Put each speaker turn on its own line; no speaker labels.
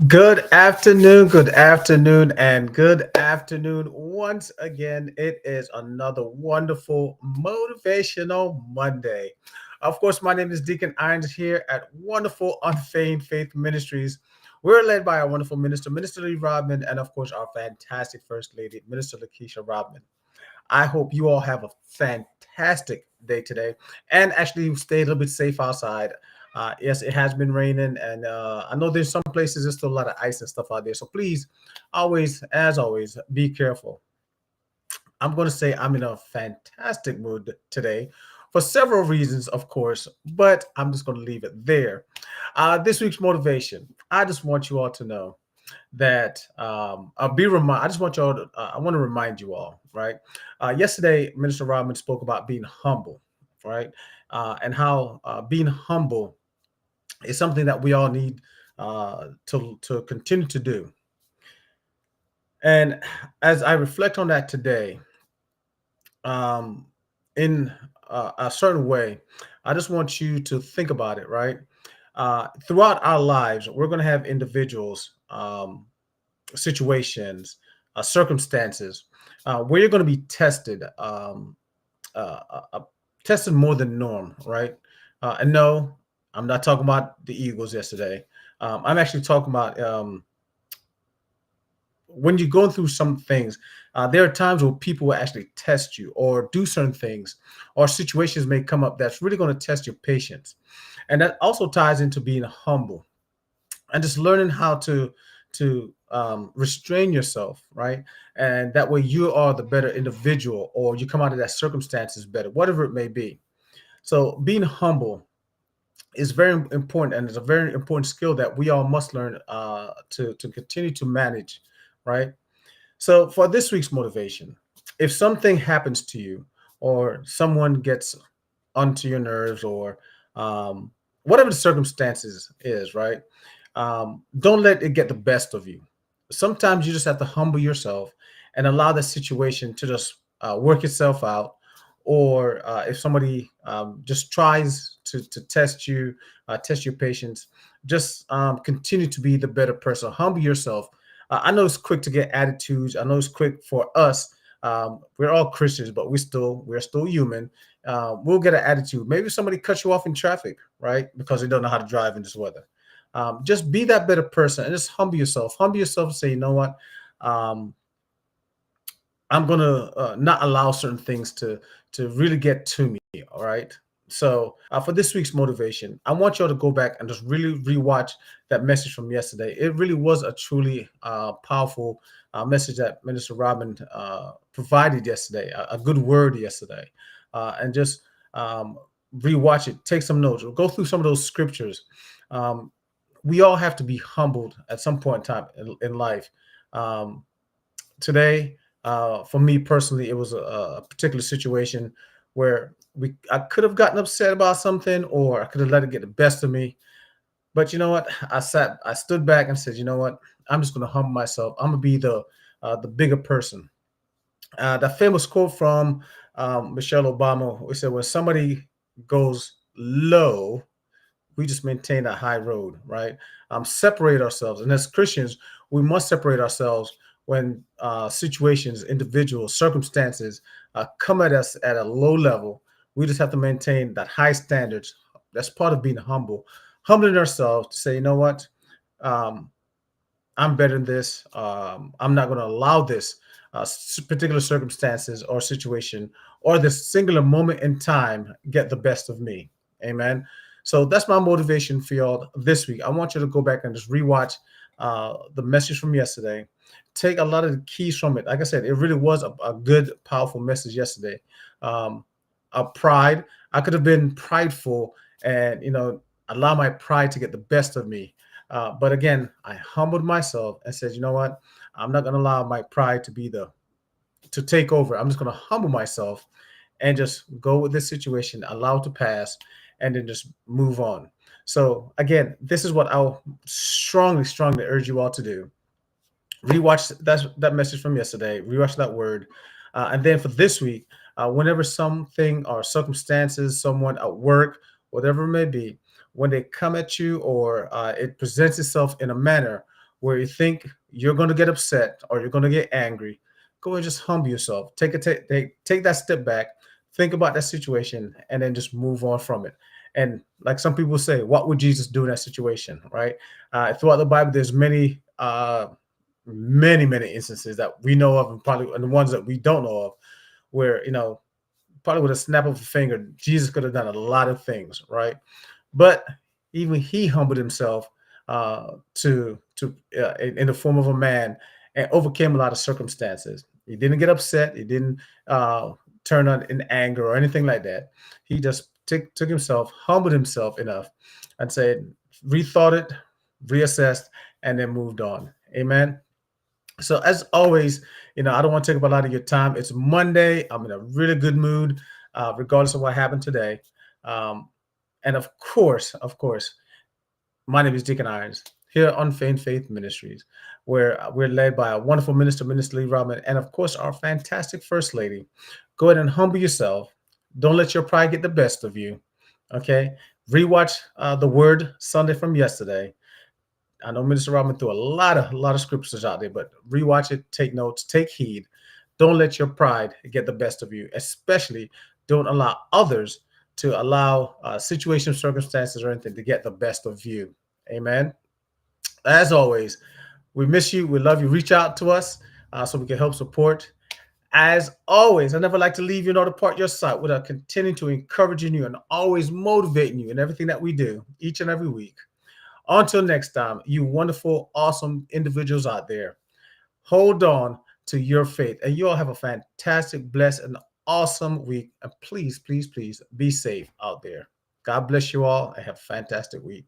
Good afternoon, and good afternoon once again. It is another wonderful motivational Monday. Of course, my name is Deacon Irons here at Wonderful Unfeigned Faith Ministries. We're led by our wonderful minister, Minister Lee Rodman, and of course, our fantastic First Lady, Minister Lakeisha Rodman. I hope you all have a fantastic day today and actually stay a little bit safe outside. Yes, it has been raining, and I know there's some places there's still a lot of ice and stuff out there. So please, always, as always, be careful. I'm going to say I'm in a fantastic mood today for several reasons, of course, but I'm just going to leave it there. This week's motivation, I just want you all to know that I'll be remind. I just want y'all to. I want to remind you all, right? Yesterday, Minister Rodman spoke about being humble, right, and how being humble is something that we all need to continue to do. And as I reflect on that today, um, in a certain way, I just want you to think about it, right? Throughout our lives, we're going to have individuals. Situations, circumstances, where you're going to be tested, tested more than norm, right? And no, I'm not talking about the Eagles yesterday. I'm actually talking about when you're going through some things. There are times where people will actually test you or do certain things, or situations may come up that's really going to test your patience, and that also ties into being humble and just learning how to restrain yourself, right? And that way you are the better individual, or you come out of that circumstances better, whatever it may be. So being humble is very important, and it's a very important skill that we all must learn to continue to manage, right? So for this week's motivation, if something happens to you, or someone gets onto your nerves, or um, whatever the circumstances is, right? Don't let it get the best of you. Sometimes you just have to humble yourself and allow the situation to just work itself out. Or if somebody just tries to test you, test your patience, just continue to be the better person. Humble yourself. I know it's quick to get attitudes. I know it's quick for us. We're all Christians, but we're still human. We'll get an attitude. Maybe somebody cuts you off in traffic, right? Because they don't know how to drive in this weather. Just be that better person and just humble yourself. Humble yourself and say, you know what? Um, I'm gonna not allow certain things to really get to me. All right. So for this week's motivation, I want y'all to go back and just really rewatch that message from yesterday. It really was a truly powerful message that Minister Robin provided yesterday. A good word yesterday, and just rewatch it. Take some notes. Go through some of those scriptures. Um, we all have to be humbled at some point in time in life. Um, Today, for me personally, it was a particular situation where I could have gotten upset about something, or I could have let it get the best of me. But you know what? I stood back and said, you know what? I'm just going to humble myself. I'm going to be the bigger person. That famous quote from Michelle Obama, we said, when somebody goes low, we just maintain that high road, right? Separate ourselves. And as Christians, we must separate ourselves when situations, individuals, circumstances come at us at a low level. We just have to maintain that high standards. That's part of being humble, humbling ourselves to say, you know what? Um, I'm better than this. I'm not going to allow this particular circumstances or situation or this singular moment in time get the best of me. Amen. So that's my motivation for y'all this week. I want you to go back and just rewatch the message from yesterday. Take a lot of the keys from it. Like I said, it really was a good, powerful message yesterday. Um, pride. I could have been prideful and allow my pride to get the best of me. But again, I humbled myself and said, you know what? I'm not going to allow my pride to take over. I'm just going to humble myself and just go with this situation, allow it to pass, and then just move on. So again, this is what I'll strongly, strongly urge you all to do. Rewatch that message from yesterday. Rewatch that word, and then for this week, whenever something or circumstances, someone at work, whatever it may be, when they come at you or it presents itself in a manner where you think you're going to get upset or you're going to get angry, go and just humble yourself. Take that step back, think about that situation, and then just move on from it. And like some people say, what would Jesus do in that situation, right? Throughout the Bible, there's many instances that we know of, and the ones that we don't know of, where probably with a snap of a finger, Jesus could have done a lot of things, right? But even he humbled himself in the form of a man and overcame a lot of circumstances. He didn't get upset. He didn't uh, turn on in anger or anything like that. He just took himself, humbled himself enough, and said, rethought it, reassessed, and then moved on. Amen. So as always, I don't want to take up a lot of your time. It's Monday. I'm in a really good mood, regardless of what happened today. Um, and of course, my name is Deacon Irons here on Feigned Faith Ministries, where we're led by a wonderful minister, Minister Lee Robin, and of course, our fantastic First Lady. Go ahead and humble yourself. Don't let your pride get the best of you. Okay? Rewatch the Word Sunday from yesterday. I know Minister Robin threw a lot of scriptures out there, but rewatch it, take notes, take heed. Don't let your pride get the best of you, especially don't allow others to allow situations, circumstances, or anything to get the best of you. Amen. As always, we miss you. We love you. Reach out to us so we can help support. As always, I never like to leave you nor depart your sight without continuing to encouraging you and always motivating you in everything that we do each and every week. Until next time, you wonderful, awesome individuals out there, hold on to your faith, and you all have a fantastic, blessed, and awesome week. And please, please, please be safe out there. God bless you all and have a fantastic week.